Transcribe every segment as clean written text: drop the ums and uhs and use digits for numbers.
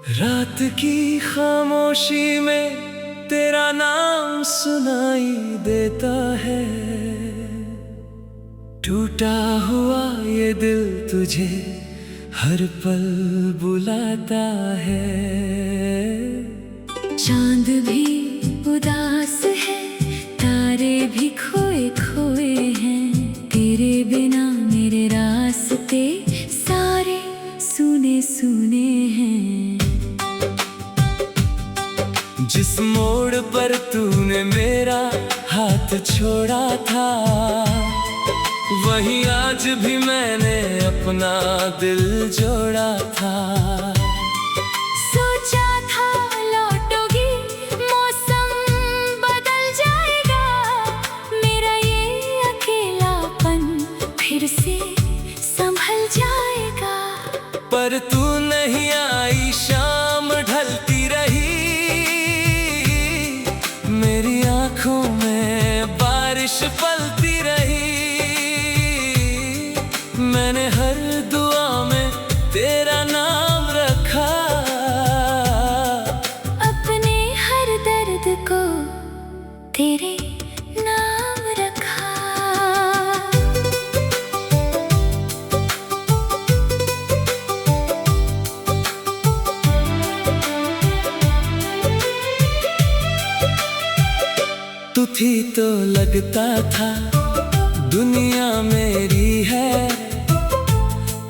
रात की खामोशी में तेरा नाम सुनाई देता है। टूटा हुआ ये दिल तुझे हर पल बुलाता है। चांद भी उदास है, तारे भी खोए खोए हैं। तेरे बिना मेरे रास्ते सारे सुने सुने हैं। जिस मोड़ पर तूने मेरा हाथ छोड़ा था, वहीं आज भी मैंने अपना दिल जोड़ा था। सोचा था लौटोगी, मौसम बदल जाएगा। मेरा ये अकेलापन फिर से संभल जाएगा। पर तू नहीं आई, शाम ढलती रही। मेरी आंखों में बारिश पलती रही। मैंने हर दुआ में तेरा नाम रखा। अपने हर दर्द को तेरे नाम रखा। तू थी तो लगता था दुनिया मेरी है।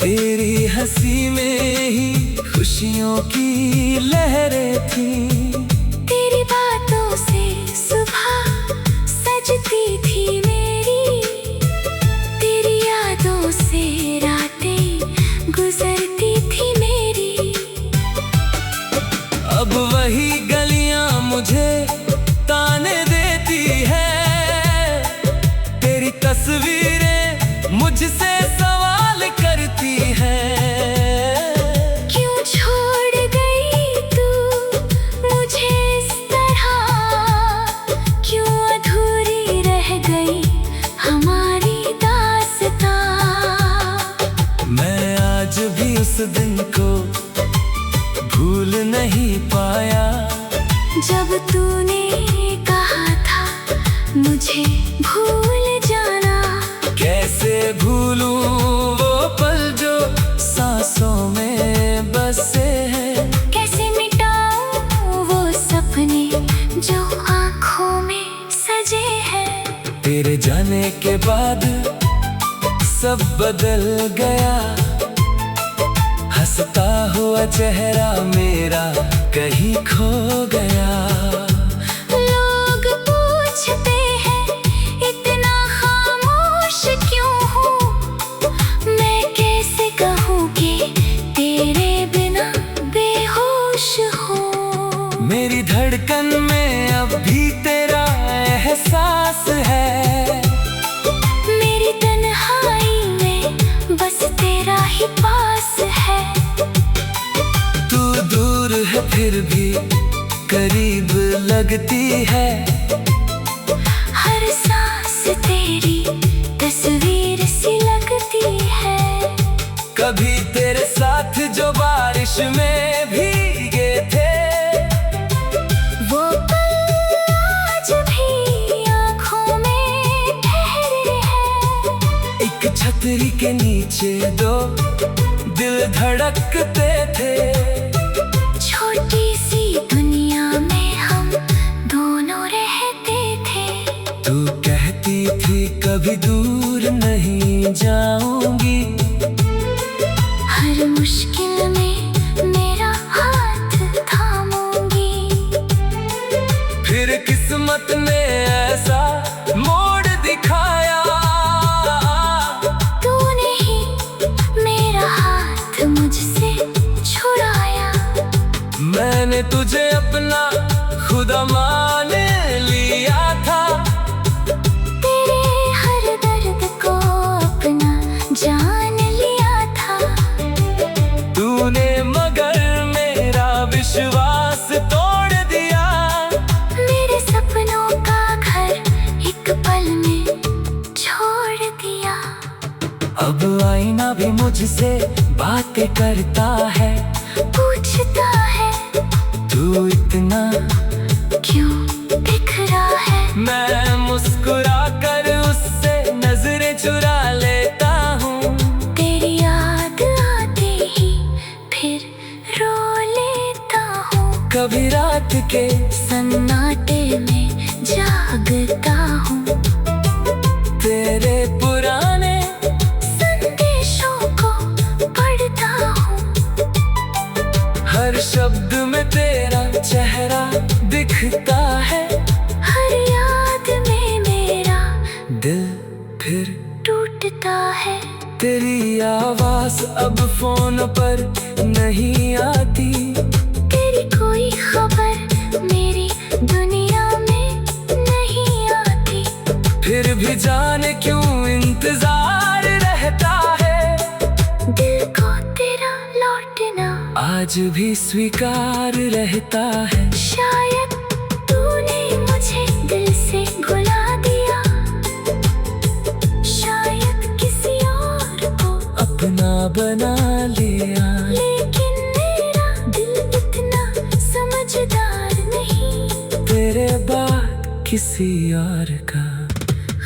तेरी हंसी में ही खुशियों की लहरें थी। तेरी बातों से सुबह सजती थी मेरी। तेरी यादों से रातें गुजरती थी मेरी। अब वही गलियां मुझे ताने देती है। तेरी तस्वीरें मुझसे सवाल करती है। क्यों छोड़ गई तू मुझे इस तरह? क्यों अधूरी रह गई हमारी दास्तां? मैं आज भी उस दिन को भूल नहीं पाया, जब तूने कहा था मुझे भूल जाना। कैसे भूलूं वो पल जो सांसों में बसे हैं। कैसे मिटाऊं वो सपने जो आँखों में सजे हैं। तेरे जाने के बाद सब बदल गया। हंसता हुआ चेहरा मेरा कहीं खो गया। लोग पूछते हैं इतना खामोश क्यों हूँ। मैं कैसे कहूँ कि तेरे बिना बेहोश हूँ। मेरी धड़कन में अब भी तेरा एहसास है। मेरी तन्हाई में बस तेरा ही पास है। तू दूर है फिर भी करीब लगती है। हर सांस तेरी तस्वीर सी लगती है। कभी तेरे साथ जो बारिश में भीगे थे, वो पल आज भी आँखों में ठहरे हैं। एक छतरी के नीचे दो दिल धड़कते थे। छोटी सी दुनिया में हम दोनों रहते थे। तू कहती थी कभी दूर नहीं जाऊंगी। हर मुश्किल में मेरा हाथ थामूंगी। फिर किस्मत ने ऐसा मोड़ दिखाया। तूने ही मेरा हाथ मुझसे छुड़ाया। मैंने तुझे अपना खुदा मान लिया था। तेरे हर दर्द को अपना जान लिया था। तूने मुझसे बातें करता है, पूछता है तू इतना क्यों बिखरा है। मैं मुस्कुरा कर उससे नजरें चुरा लेता हूँ। तेरी याद आते ही फिर रो लेता हूँ। कभी रात के सन्नाटे में जागता हूँ। तेरे पुराने संदेशों को पढ़ता हूँ। हर शब्द में तेरा चेहरा दिखता है। हर याद में मेरा दिल फिर टूटता है। तेरी आवाज अब फोन पर नहीं आती। तेरी कोई खबर मेरी दुनिया में नहीं आती। फिर भी जाने क्यों इंतजार रहता है। दिल को तेरा लौटना आज भी स्वीकार रहता है। शायद तूने मुझे दिल से भुला दिया। शायद किसी और को अपना बना लिया। लेकिन मेरा दिल इतना समझदार नहीं। तेरे बाद किसी और का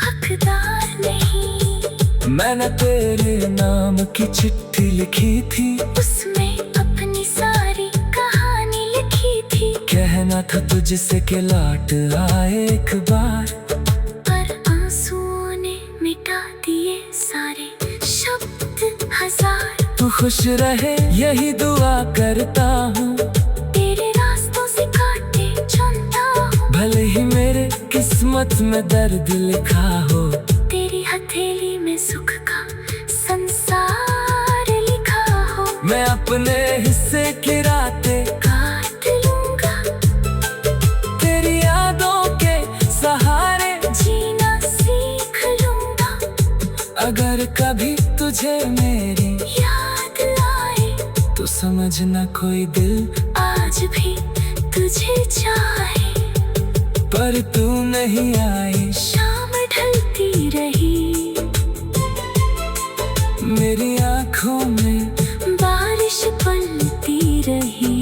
हकदार नहीं। मैंने तेरे नाम की चिट्ठी लिखी थी। उसमें अपनी सारी कहानी लिखी थी। कहना था तुझसे के लौट आए एक बार। पर आंसुओं ने मिटा दिए सारे शब्द हजार। तू खुश रहे यही दुआ करता हूँ। तेरे रास्तों से कांटे चुनता हूँ। भले ही मेरे किस्मत में दर्द लिखा हो। तेरी हथेली में सुख का संसार लिखा हो। मैं अपने हिस्से की रातें काट लूंगा। तेरी यादों के सहारे जीना सीख लूंगा। अगर कभी तुझे मेरी याद आए तो समझना कोई दिल आज भी तुझे चाहे। पर तू नहीं आई। शाम ढलती रही। मेरी आँखों में बारिश पलती रही।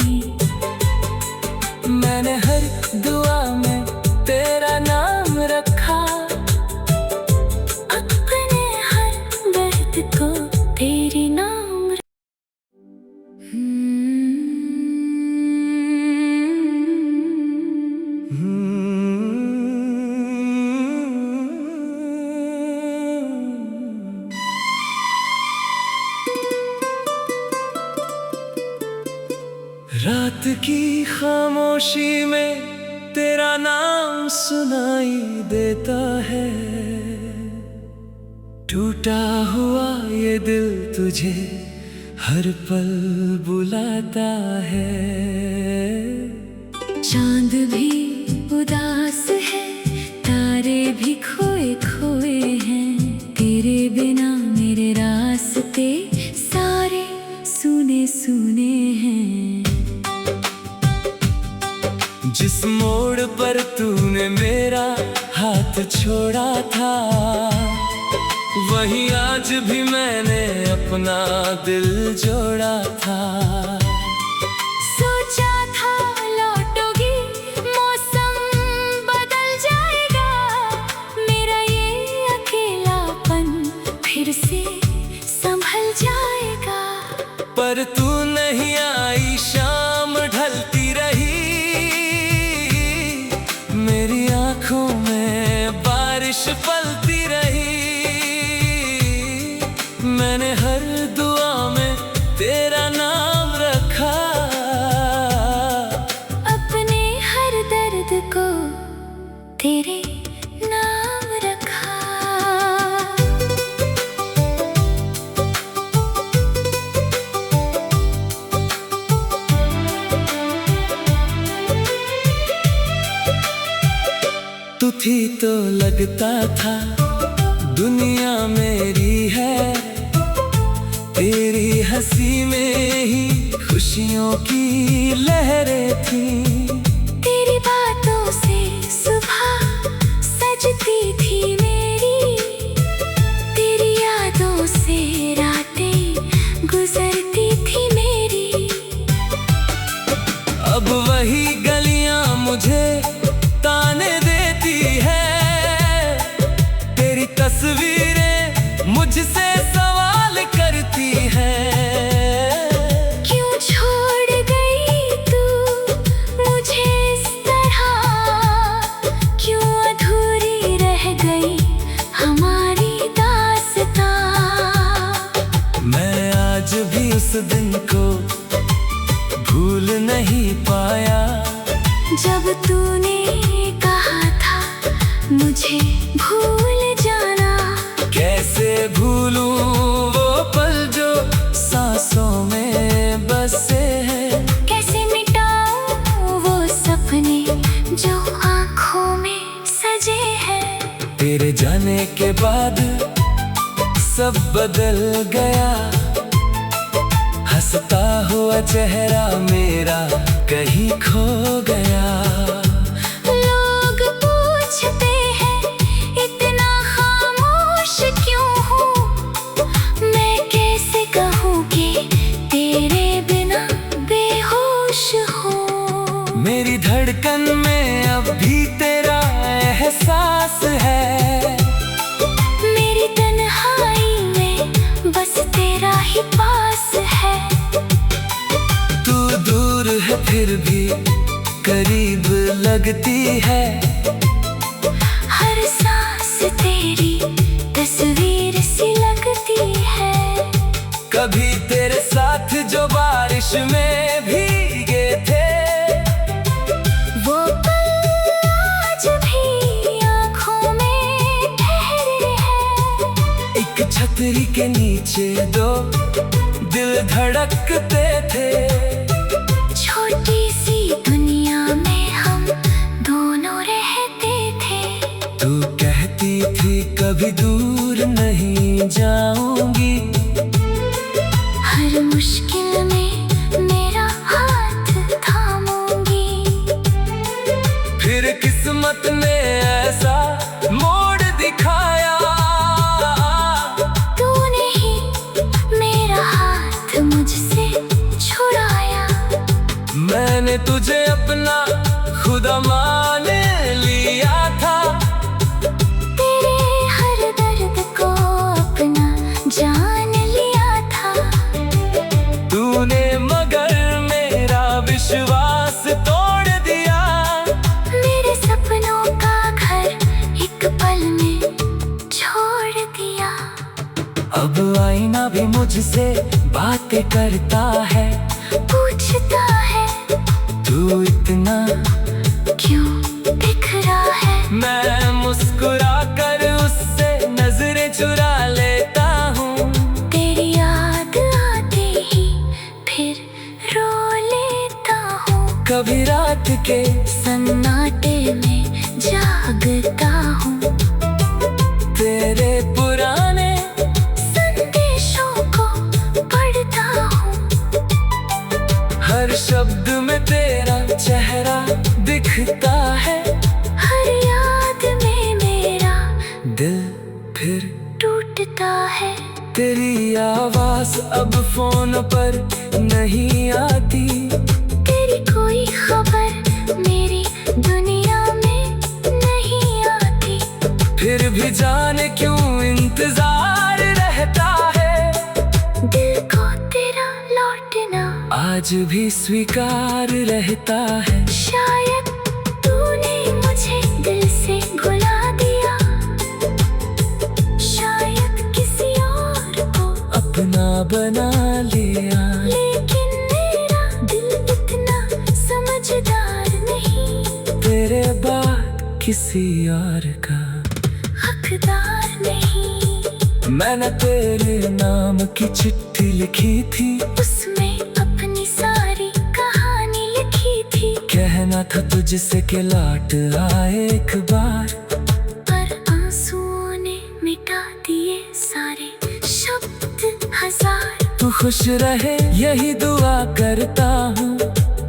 मैंने हर दुआ में तेरा नाम रखा। अपने हर दर्द को तेरे नाम रात की खामोशी में तेरा नाम सुनाई देता है। टूटा हुआ ये दिल तुझे हर पल बुलाता है। चांद भी उदास है। तारे भी खोए खोए हैं। तेरे बिना मेरे रास्ते सारे सुने सुने हैं। जिस मोड़ पर तूने मेरा हाथ छोड़ा था, वहीं आज भी मैंने अपना दिल जोड़ा था। सोचा था लौटोगी, मौसम बदल जाएगा। मेरा ये अकेलापन फिर से संभल जाएगा। पर तू नहीं आई। शाम ढलती रही। मेरी आँखों में बारिश पलती रही। मैंने हर दुआ में तेरा नाम रखा। अपने हर दर्द को तेरे नाम रखा। तू थी तो लगता था दुनिया मेरी है। तेरी हंसी में ही खुशियों की लहरें थी। तेरी बातों से सुबह सजती थी मेरी। तेरी यादों से रातें दिन को भूल नहीं पाया। जब तूने कहा था मुझे भूल जाना, कैसे भूलूं वो पल जो सांसों में बसे हैं। कैसे मिटाऊं वो सपने जो आँखों में सजे हैं। तेरे जाने के बाद सब बदल गया, हंसता हुआ चेहरा मेरा कहीं खो गया। लोग पूछते हैं इतना खामोश क्यों हूँ, मैं कैसे कहूँ कि तेरे बिना बेहोश हूँ। मेरी धड़कन में अब भी तेरा एहसास है, मेरी तन्हाई में बस तेरा ही पास है। तू दूर है फिर भी करीब लगती है। हर सांस तेरी तस्वीर सी लगती है। कभी तेरे साथ जो बारिश में भीगे थे, वो पल आज भी आँखों में ठहरे हैं। एक छतरी के नीचे दो दिल धड़कते थे। छोटी सी दुनिया में हम दोनों रहते थे। तू कहती थी कभी दूर नहीं जाऊंगी, हर मुश्किल में मेरा हाथ थामूंगी। फिर किस्मत ने ऐसा मोड़ दिखाया, तूने ही मेरा हाथ मुझसे छुड़ाया। मैंने तुझे अपना खुदा मान लिया था। तेरे हर दर्द को अपना जान लिया था। तूने मगर मेरा विश्वास तोड़ दिया। मेरे सपनों का घर एक पल में छोड़ दिया। अब आईना भी मुझसे बातें करता है, पूछता है तू इतना क्यों बिखरा है। मैं मुस्कुरा कर उससे नजरें चुरा लेता हूँ। तेरी याद आते ही फिर रो लेता हूँ। कभी रात के सन्नाटे में जागता हूँ। तेरे पुराने संदेशों को पढ़ता हूँ। हर शब्द में तेरा चेहरा दिखता है। हर याद में मेरा दिल फिर टूटता है। तेरी आवाज अब फोन पर नहीं आती। तेरी कोई खबर मेरी दुनिया में नहीं आती। फिर भी जाने क्यों इंतजार रहता है। दिल को तेरा लौटना आज भी स्वीकार रहता है। शायद तूने मुझे दिल से भुला दिया। शायद किसी और को अपना बना लिया। लेकिन मेरा दिल इतना समझदार नहीं। तेरे बाद किसी और का हकदार नहीं। मैंने तेरे नाम की चिट्ठी लिखी थी। उसमें अपनी सारी कहानी लिखी थी। कहना था तुझसे के लौट आए एक बार, पर आंसुओं ने मिटा दिए सारे शब्द हजार। तू खुश रहे यही दुआ करता हूँ।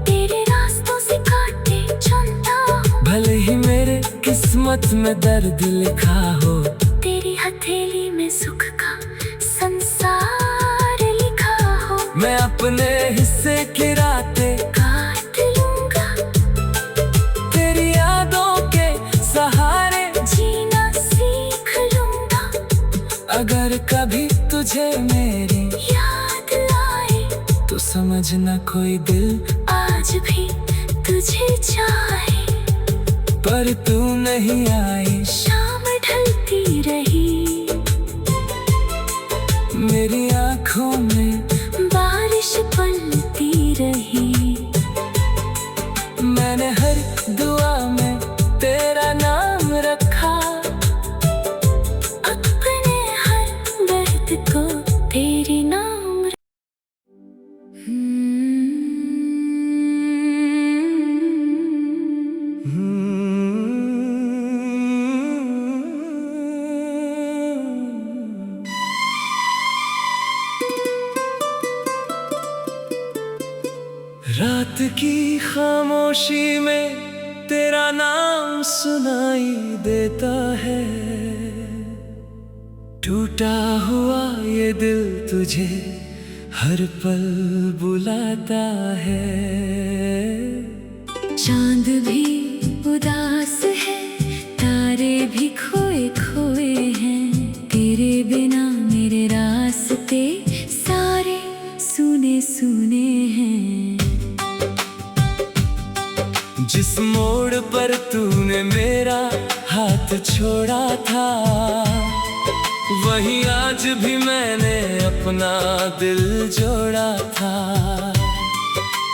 तेरे रास्तों से कांटे चुनता हूँ। भले ही मेरे किस्मत में दर्द लिखा हो। तेरी हथेली में सुख का संसार लिखा हो। मैं अपने हिस्से की रातें काट लूंगा। तेरी यादों के सहारे जीना सीख लूंगा। अगर कभी तुझे मेरी याद आए तो समझना कोई दिल आज भी तुझे चाहे। पर तू नहीं आई। शाम ढलती रही। मेरी आँखों में बारिश रात की खामोशी में तेरा नाम सुनाई देता है। टूटा हुआ ये दिल तुझे हर पल बुलाता है। चांद भी उदास है, तारे भी खोए खोए हैं। तेरे बिना मेरे रास्ते सारे सुने सुने हैं। जिस मोड़ पर तूने मेरा हाथ छोड़ा था, वहीं आज भी मैंने अपना दिल जोड़ा था।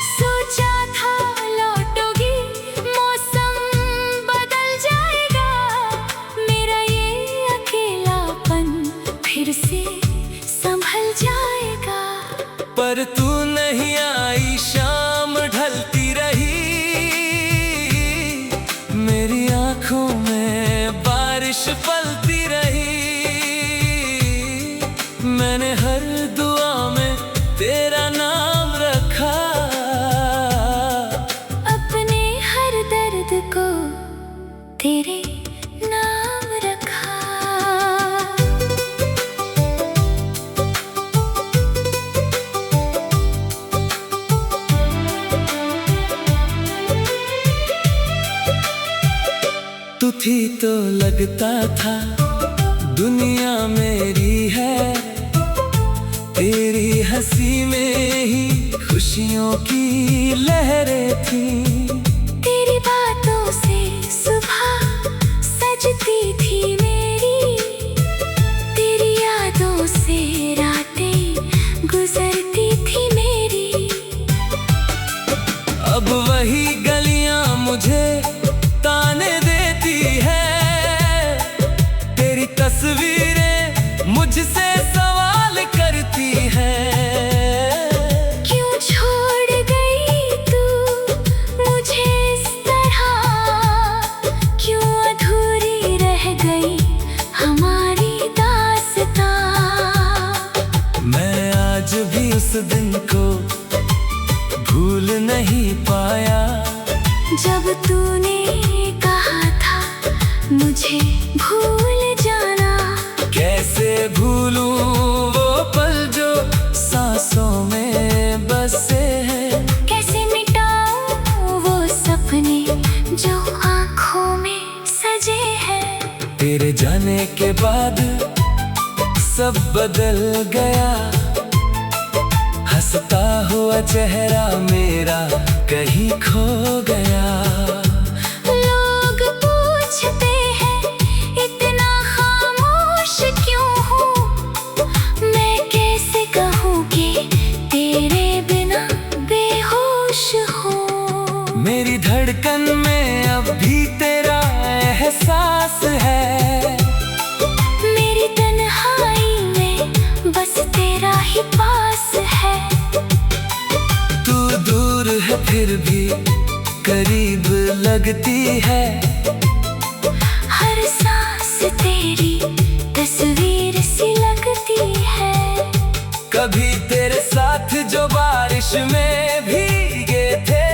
सोचा था लौटोगी, मौसम बदल जाएगा। मेरा ये अकेलापन फिर से संभल जाएगा। पर तू नहीं आई, शाम ढलती रही। मेरी आंखों में बारिश पलती रही। मैंने हर दुआ में तेरा नाम रखा। अपने हर दर्द को तेरे नाम रखा। तू थी तो लगता था दुनिया मेरी है। तेरी हंसी में ही खुशियों की लहरें थी। तेरी बातों से सुबह सजती थी मेरी। तेरी यादों से रातें गुजरती थी मेरी। अब वही गलियां मुझे ताने देती है। तेरी तस्वीरें मुझसे सवाल करती है। क्यों छोड़ गई तू मुझे इस तरह? क्यों अधूरी रह गई हमारी दास्तां? मैं आज भी उस दिन को भूल नहीं पाया, जब तूने कहा था मुझे भूल जाना। कैसे भूलूं वो पल जो सांसों में बसे हैं। कैसे मिटाऊं वो सपने जो आँखों में सजे हैं। तेरे जाने के बाद सब बदल गया। हंसता हुआ चेहरा मेरा कहीं खो गया। लोग पूछते हैं इतना खामोश क्यों हूँ। मैं कैसे कहूँ कि तेरे बिना बेहोश हूँ। मेरी धड़कन में अब भी तेरा एहसास है। मेरी तन्हाई में बस तेरा ही पास है। तू दूर है फिर भी करीब लगती है। हर सांस तेरी तस्वीर सी लगती है। कभी तेरे साथ जो बारिश में भीगे थे,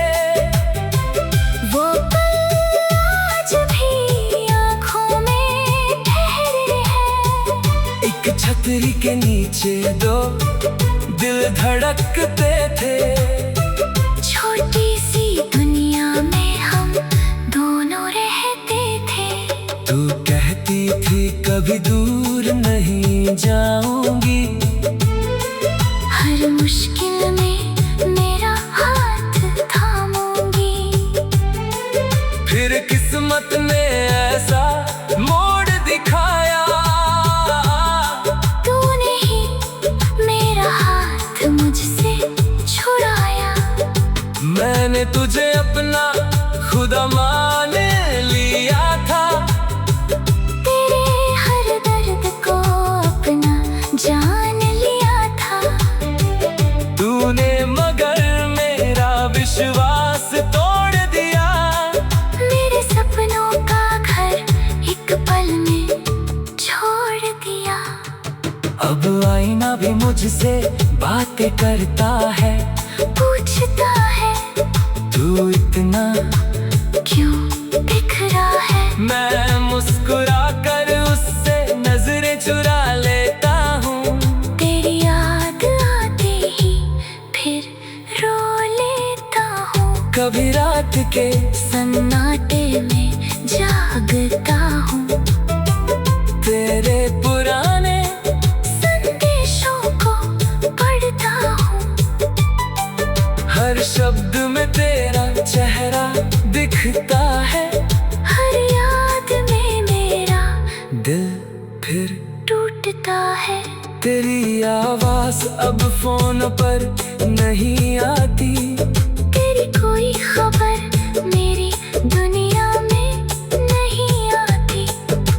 वो पल आज भी आँखों में ठहरे हैं। एक छतरी के नीचे दो दिल धड़कते थे। छोटी सी दुनिया में हम दोनों रहते थे। तू कहती थी कभी दूर नहीं जाऊंगी। हर मुश्किल में मेरा हाथ थामूंगी। फिर किस्मत ने ऐसा मोड़ दिखाया। तूने ही मेरा हाथ मुझसे छुड़ाया। मैंने तुझे अपना खुदा मान लिया था। तेरे हर दर्द को अपना जान लिया था। तूने मगर मेरा विश्वास तोड़ दिया। मेरे सपनों का घर एक पल में छोड़ दिया। अब आईना भी मुझसे बातें करता है। पूछता है तू इतना क्यों बिखरा है? मैं मुस्कुरा कर उससे नजरें चुरा लेता हूँ। तेरी याद आते ही फिर रो लेता हूँ। कभी रात के सन्नाटे में जागता हूँ। तेरे पुराने संदेशों को पढ़ता हूँ। हर शब्द में तेरा चेहरा दिखता है। हर याद में मेरा दिल फिर टूटता है। तेरी आवाज अब फोन पर नहीं आती। तेरी कोई खबर मेरी दुनिया में नहीं आती।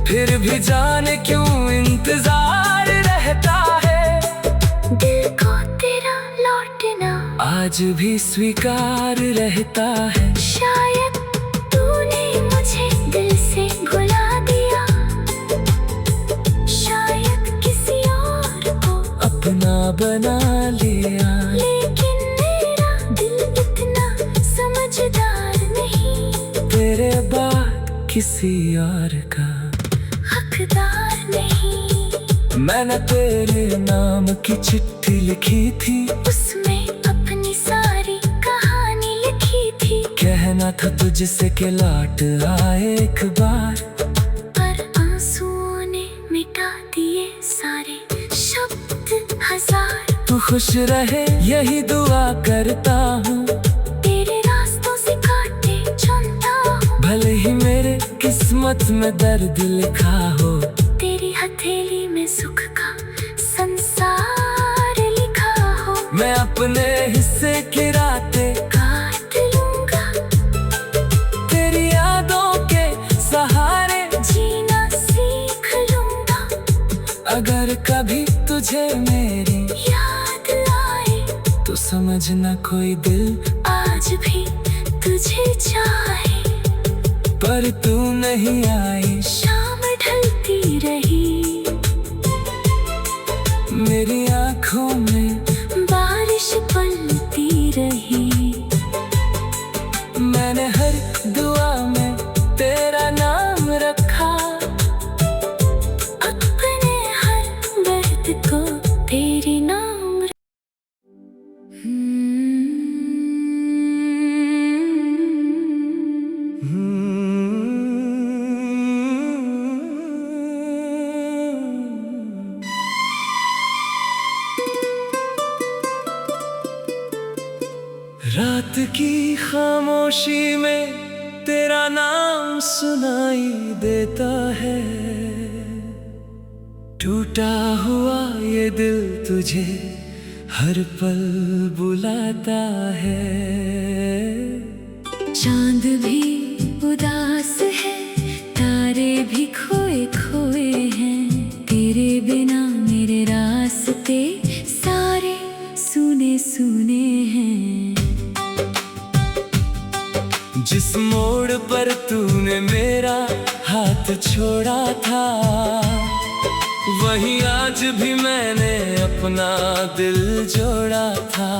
फिर भी जाने क्यों इंतजार रहता है। दिल को तेरा लौटना आज भी स्वीकार रहता है। शायद तूने मुझे दिल से भुला दिया। शायद किसी और को अपना बना लिया। लेकिन मेरा दिल इतना समझदार नहीं। तेरे बाद किसी और का हकदार नहीं। मैंने तेरे नाम की चिट्ठी लिखी थी। उसमें अपनी सारी कहानी लिखी थी। कहना था तुझसे कि लौट आए एक बार। पर आंसुओं ने मिटा दिए सारे शब्द हजार। तू खुश रहे यही दुआ करता हूँ। तेरे रास्तों से कांटे चुनता हूँ। भले ही मेरे किस्मत में दर्द लिखा हो। तेरी हथेली में सुख का संसार लिखा हो। मैं अपने हिस्से की रातें काट लूंगा। तेरी यादों के सहारे जीना सीख लूंगा। अगर कभी तुझे मेरी याद आए तो समझना कोई दिल आज भी तुझे चाहे। पर तू नहीं आई। शाम ढलती रही। मेरी आंखों में बारिश पलती रही। मैंने हर दुआ में तेरा नाम रखा। अपने हर दर्द को तेरे नाम रात की खामोशी में तेरा नाम सुनाई देता है। टूटा हुआ ये दिल तुझे हर पल बुलाता है। चांद भी उदास है। तारे भी खोए खोए हैं। तेरे बिना मेरे रास्ते सारे सुने सुने हैं। जिस मोड़ पर तूने मेरा हाथ छोड़ा था, वहीं आज भी मैंने अपना दिल जोड़ा था।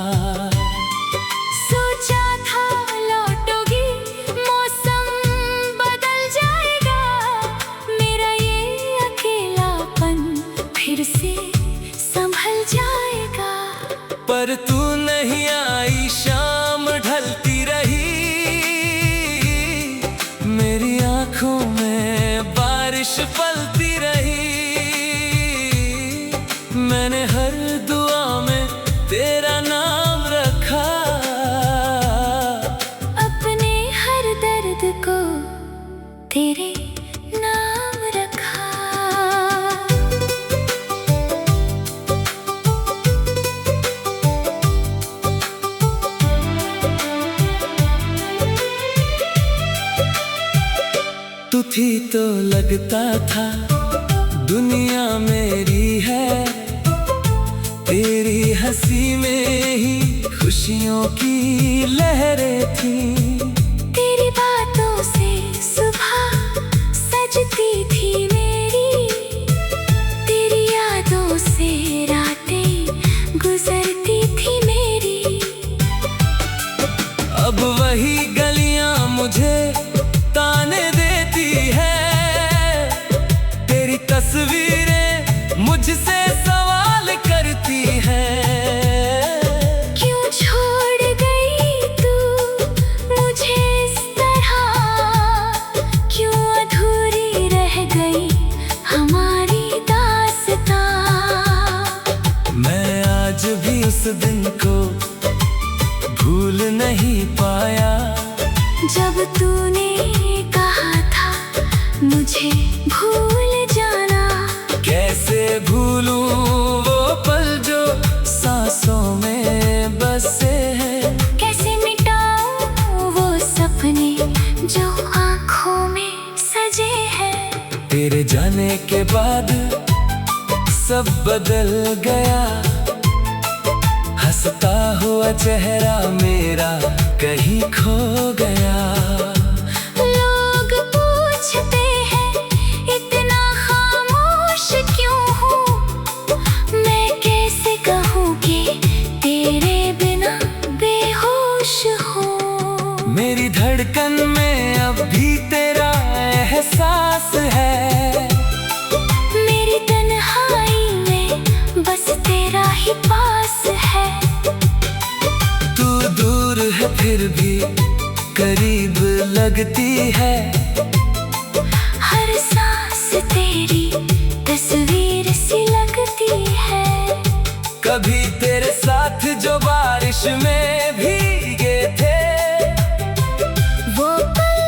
सोचा था लौटोगी, मौसम बदल जाएगा। मेरा ये अकेलापन फिर से संभल जाएगा। पर तू नहीं आई, शाम ढलती रही। मेरी आंखों में बारिश पलती रही। मैंने हर दुआ में तेरा नाम रखा। अपने हर दर्द को तेरे नाम रखा। तू थी तो लगता था दुनिया मेरी है। तेरी हंसी में ही खुशियों की लहरें थी। तेरी बातों से सुबह सजती थी मेरी। तेरी यादों से रातें गुजरती थी मेरी। अब अब वही गलियां मुझे ताने देती है, तेरी तस्वीरें मुझसे सवाल करती हैं। क्यों छोड़ गई तू मुझे इस तरह, क्यों अधूरी रह गई हमारी दास्तां। मैं आज भी उस दिन को भूल नहीं पाया, जब तूने कहा था मुझे भूल जाना। कैसे भूलूं वो पल जो सांसों में बसे हैं, कैसे मिटाऊं वो सपने जो आँखों में सजे हैं। तेरे जाने के बाद सब बदल गया, हंसता हुआ चेहरा मेरा कहीं खो गया। लोग पूछते हैं इतना खामोश क्यों हूँ, मैं कैसे कहूँ कि तेरे बिना बेहोश हूँ। मेरी धड़कन में अब भी तेरा एहसास है, मेरी तन्हाई में बस तेरा ही पास है। तू दूर है फिर भी करीब लगती है, हर सांस तेरी तस्वीर सी लगती है। कभी तेरे साथ जो बारिश में भीगे थे, वो पल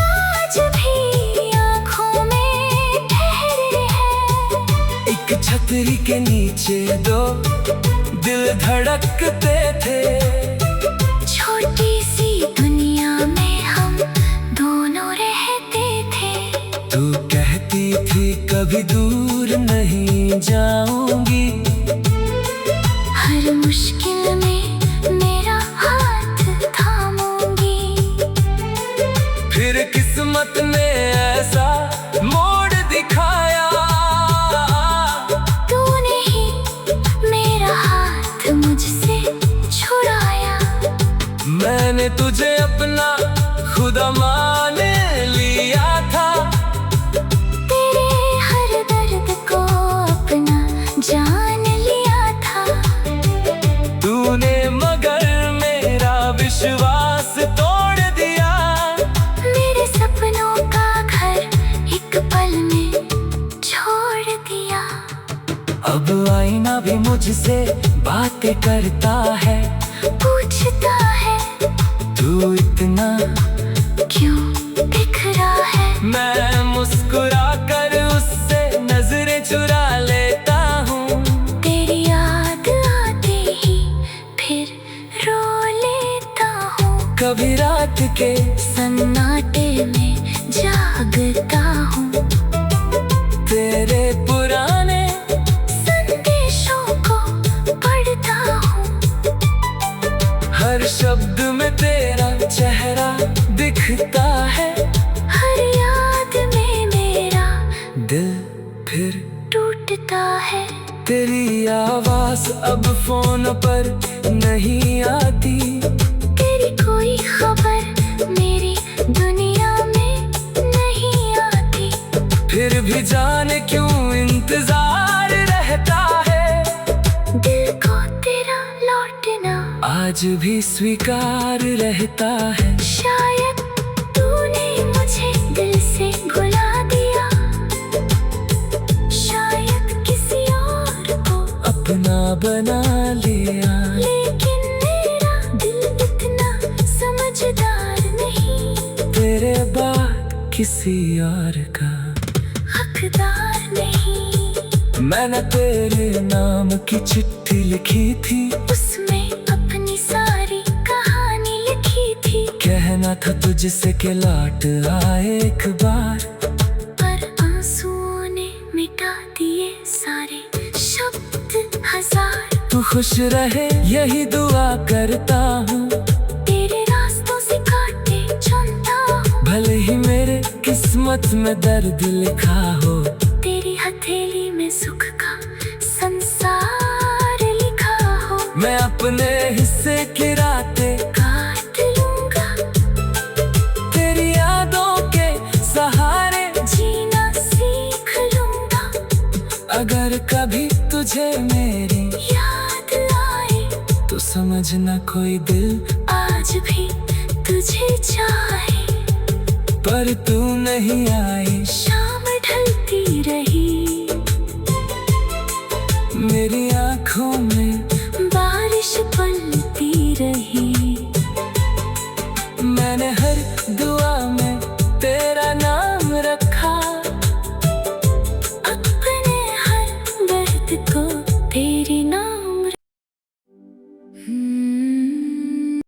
आज भी आँखों में ठहरे हैं। एक छतरी के नीचे दो दिल धड़कते थे, छोटी सी दुनिया में हम दोनों रहते थे। तू कहती थी कभी दूर नहीं जाऊंगी, हर मुश्किल में मेरा हाथ थामूंगी। फिर किस्मत ने ऐसा मोड़ दिखाया, तूने ही मेरा हाथ मुझसे छुड़ाया। मैंने तुझे अपना खुदा मान लिया था, तेरे हर दर्द को अपना जान लिया था। तूने मगर मेरा विश्वास तोड़ दिया, मेरे सपनों का घर एक पल में छोड़ दिया। अब आईना भी मुझसे बातें करता है, पूछता है तू इतना क्यों बिखरा है। मैं मुस्कुरा कर उससे नजरें चुरा लेता हूँ, तेरी याद आते ही फिर रो लेता हूँ। कभी रात के सन्नाटे में जागता हूँ, तेरे पुराने संदेशों को पढ़ता हूँ। हर शब्द में तेरा चेहरा दिखता है, हर याद में मेरा दिल फिर टूटता है। तेरी आवाज अब फोन पर नहीं आती, तेरी कोई खबर मेरी दुनिया में नहीं आती। फिर भी जाने क्यों इंतजार रहता है, दिल को तेरा लौटना आज भी स्वीकार रहता है। शायद तूने मुझे दिल से भुला दिया, शायद किसी और को अपना बना लिया, लेकिन मेरा दिल इतना समझदार नहीं, तेरे बाद किसी और का हकदार नहीं। मैंने तेरे नाम की चिट्ठी लिखी थी, उसमें अपनी सारी कहानी लिखी थी। कहना था तुझसे के लौट आए एक बार, पर आंसुओं ने मिटा दिए सारे शब्द हजार। तू खुश रहे यही दुआ करता हूँ, तेरे रास्तों से कांटे चुनता हूँ। भले ही मेरे किस्मत में दर्द लिखा हो, तेरी हथेली में सुख का संसार लिखा हो। मैं अपने हिस्से की रातें काट लूंगा न कोई दिल आज भी तुझे चाहे, पर तू नहीं आई। शाम ढलती रही, मेरी